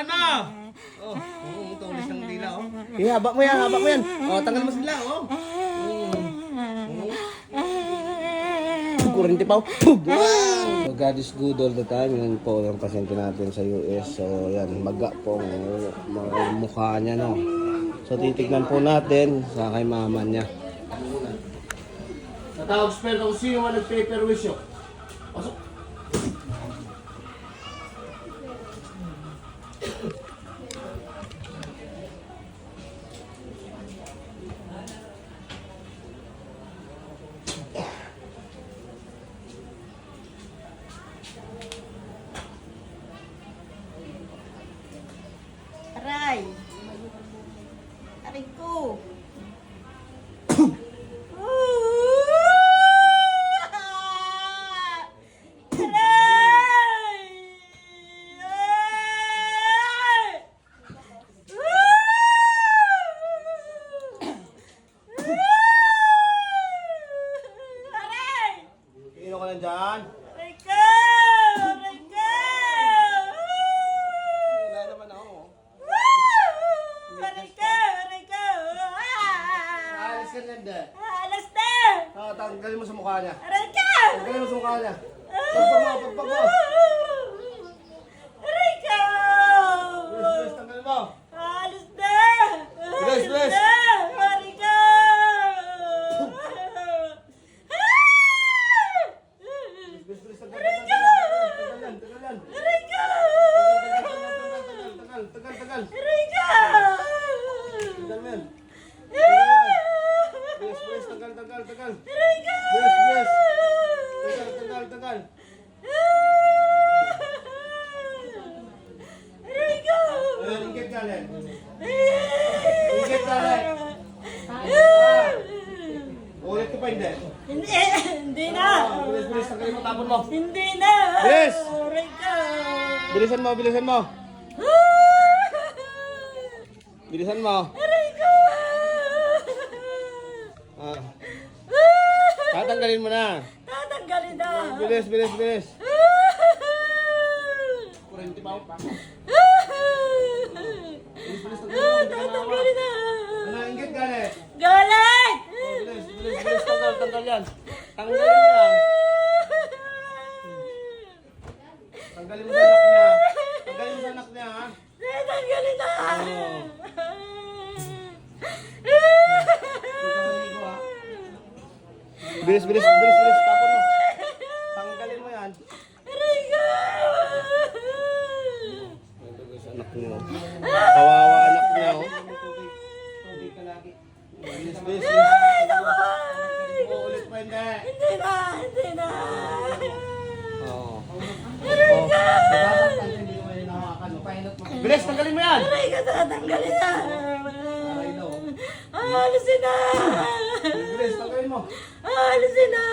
Hawakan mo! Oh, tulis ng dila, oh. Haba mo yan, haba mo yan. Oh, tanggal mo sila, oh. Kurente pa, oh. Wow! So, God is good all the time. Yan po yung pasyente natin sa US. So, yan, maga po ang mukha niya, no. So, titignan po natin sa kay mama niya. Natawag spell kung sino man nag-paper wish yun. Pasok. Aray! Aray ko! Sino ka nandyan? Aray ko! Aray ko! Wala naman ako. Aray ko! Aray ko! Alis ka nanda. Alas na! Tanggalin mo sa mukha niya. Aray ko! Tanggalin mo sa mukha niya. Pagpag mo. Aray ko! Bilis, tanggalin mo. Alas na! Bilis, bilis. Aray ko! Bilis, tanggal. Aray ko! Tagal. Aray ko! Tagal mo yan. Bilis, tagal. Aray ko! Bilis. Tagal. Aray ko! Ayan, ingit galing. Ulit ko pa hindi. Hindi na! Bilis, tanggalin mo, tapon mo. Hindi na! Bilis! Aray ko! Bilisan mo. Bilisan mo. Aray ko! Tatanggalin mo na. Tatanggalin na! Bilis. Kurente pa ako pa. Tatanggalin na! Ano, ingit galing. Galit! Bilis, tanggal yan. Tanggalin mo yan. Tanggalin mo sa anak niya, ha? Tatanggalin na! Bilis, tapon mo. Tanggalin mo yan. Aray ko! Anak niyo. Kawawa anak niya, oh. Bilis. Ay, naku! Ulit pa hindi. Hindi na! Oo. Aray ko! Bilis, tanggalin mo yan. Aray ko, tatanggalin na! Aray daw. Alisin na! Bilis, tanggalin mo. Alisin na!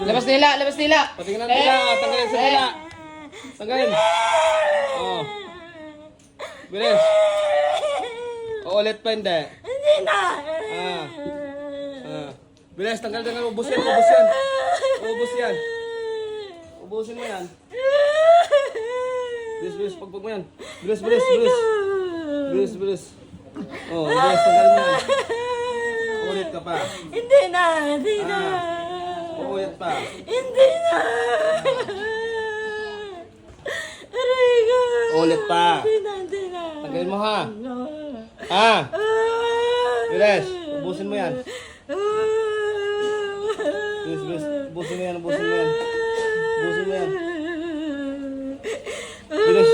Labas nila. Patingnan nila, tanggalin sa nila. Tanggalin. Oo. Bilis. Ulit pa hindi. Hindi na! Bilis, tanggal. Ubus yan. Ubusin mo yan. Bilis, pagpag mo yan. Bilis. Oh, bilis, tanggal mo yan. Ulit ka pa. Hindi na! Ulit pa. Hindi na! Aray ko! Ulit pa. Hindi na! Tanggalin mo, ha? Bilis, ubusin mo yan. Bilis. Ubusin mo yan. Bilis.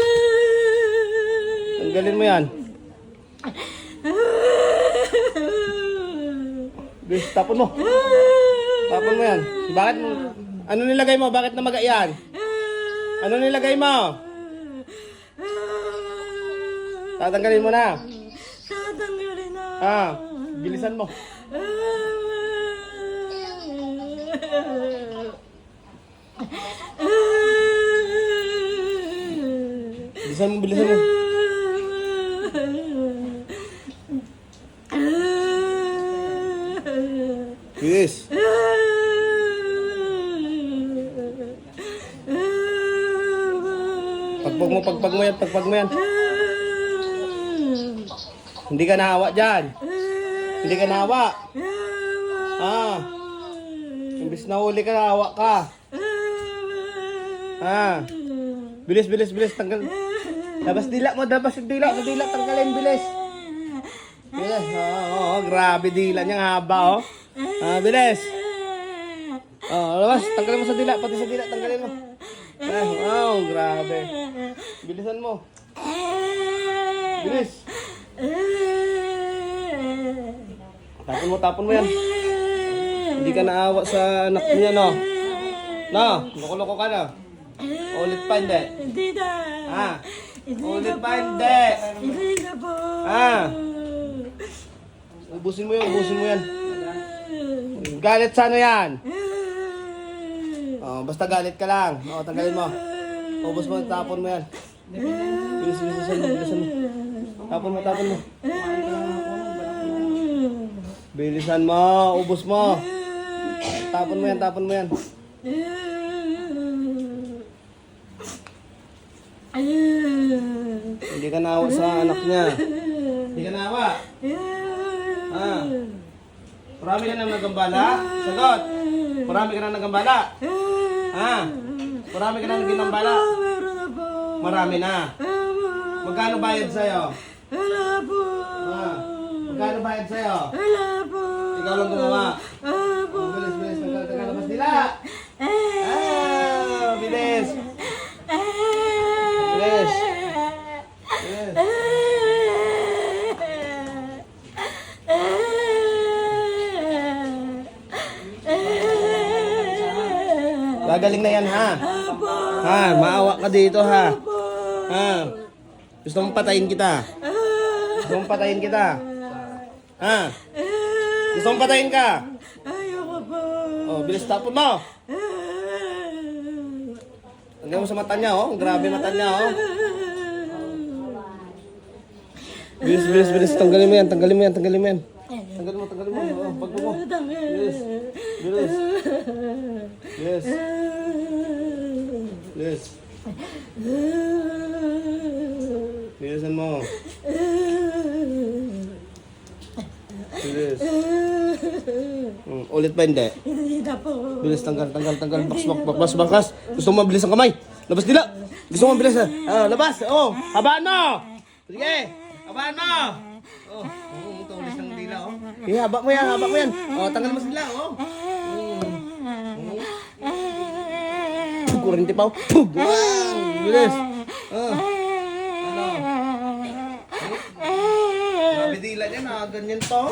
Tanggalin mo yan. Bilis, tapon mo yan. Bakit mo? Ano nilagay mo? Bakit namaga yan? Ano nilagay mo? Tatanggalin mo na. Tatanggalin na! Bilisan mo. Bilisan mo. Bilis. Pagpag mo yan. Hindi ka nahawa dyan. Hindi ka nahawa. Ah. Imbis na huli ka, nahawa ka. Ah. Bilis, bilis, bilis. Tanggal. Labas dila mo, labas yung dila. Yung dila, tanggalin, bilis. Bilis. Oo, grabe dila niya, haba, oh. Ah, bilis. Oh, labas. Tanggalin mo sa dila, pati sa dila, tanggalin mo. Ah, wow, grabe. Bilisan mo. Bilis. Tapon mo yan. Hindi ka naawa sa anak niya, no? No, loko-loko ka na. Ulit pa, hindi. Hindi na. Ah, Hindi ulit na pa, po. hindi. Hindi na po. Ah. Ubusin mo yan. Galit sana yan. Oh, basta galit ka lang. Oh, tanggalin mo. Ubus mo, tapon mo yan. Bilisan mo. Tapon mo. Bilisan mo, ubus mo. Tapon mo yan. Hindi ka naawa sa anak niya. Hindi ka naawa. Ah. Marami ka nang nagambala? Sagot. Marami ka nang nagambala? Ah. Marami ka nang ginambala? Meron na po. Marami na. Magkano bayad sa'yo? Wala po. Ah. Magkano bayad sa'yo? Wala po. Ikaw lang gumawa. Wala po. Oh, bilis. Labas nila. Ah, bilis. Bilis. Gagaling na yan, ha? Ha, maawa ka dito, ha? Ha? Gusto mong patayin kita? Ha? Gusto mong patayin ka? Ayoko po. Oh, bilis tapon mo. Hanggang mo sa mata niya, oh. Grabe mata niya, oh. Bilis. Tanggalin mo yan. Tanggalin mo. Oh, pag mo. Bilis. Bilisan mo. Bilis. Ulit pa hindi? Hindi na po. Bilis, tanggal. Bakas. Gusto mo mabilis ang kamay? Labas nila. Gusto mo mabilis, labas. Oh, habaan mo. Sige, habaan mo. Oh, tulis ng dila, oh. Haba mo yan. Oh, tanggal mo sila, oh. Kurente pa, oh. Bilis. Oh. Ano? Grabe dila niya, ganyan to.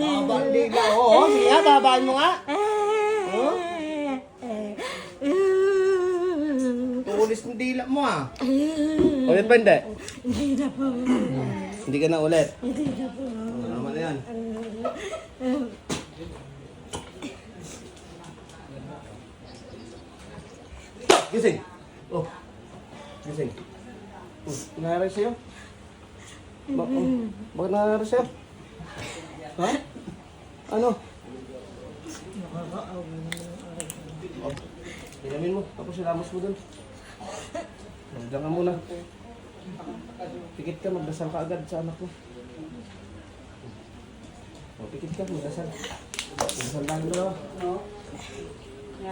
Haba ang dila, oh. Sige, habaan mo nga. Oh. Tulis ng dila mo, ah. Ulit pa hindi? Hindi na po. Hindi ka na ulit. Hindi na po. Tama na yan. Gising. Oh. Gising. Nangyari sa'yo? Bakit nangyari sa'yo? Ha? Ano? Oh. Ilamin mo. Tapos ilamos mo dun. Diyan ka muna. Pikit ka, magdasal ka agad sa anak mo. O, pikit ka, magdasal. Magdasal tayo dalawa.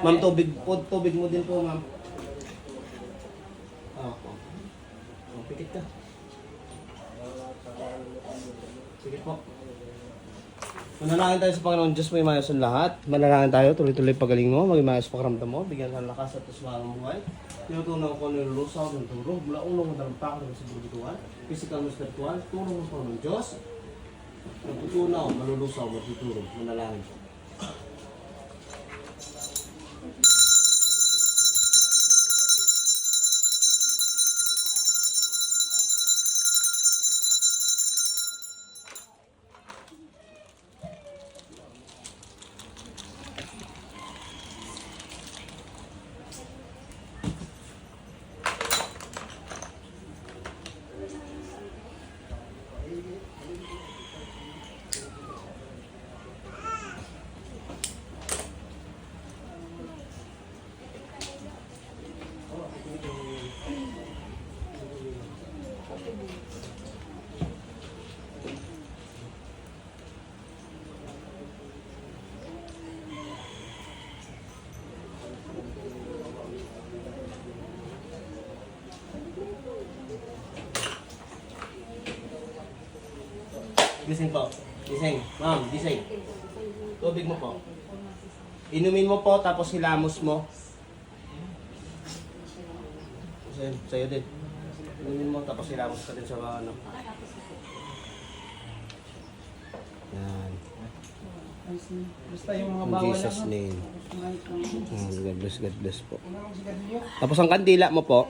Ma'am, tubig mo din po, ma'am. O, pikit ka. Sige po. Manalangin tayo sa Panginoon Diyos, may mayos ang lahat. Manalangin tayo, tuloy-tuloy pagaling mo, maging mayos pakaramdam mo, bigyan ka ng lakas at tuswarang buhay. Tinutunan ko nilulusaw ng turo, mula unong madalampak ng sigurituan, physical na spiritual, tulong mo ng Diyos. Nagtutunaw, malulusaw, matuturo, manalangin. gising po. Gising. Ma'am, gising. Tubig mo po. Inumin mo po, tapos hilamos mo. Sa'yo din. Inumin mo, tapos hilamos ka din sa mga ano. Yan. Basta yung mga In bawal Jesus' lang. name. God bless po. Tapos ang kandila mo po.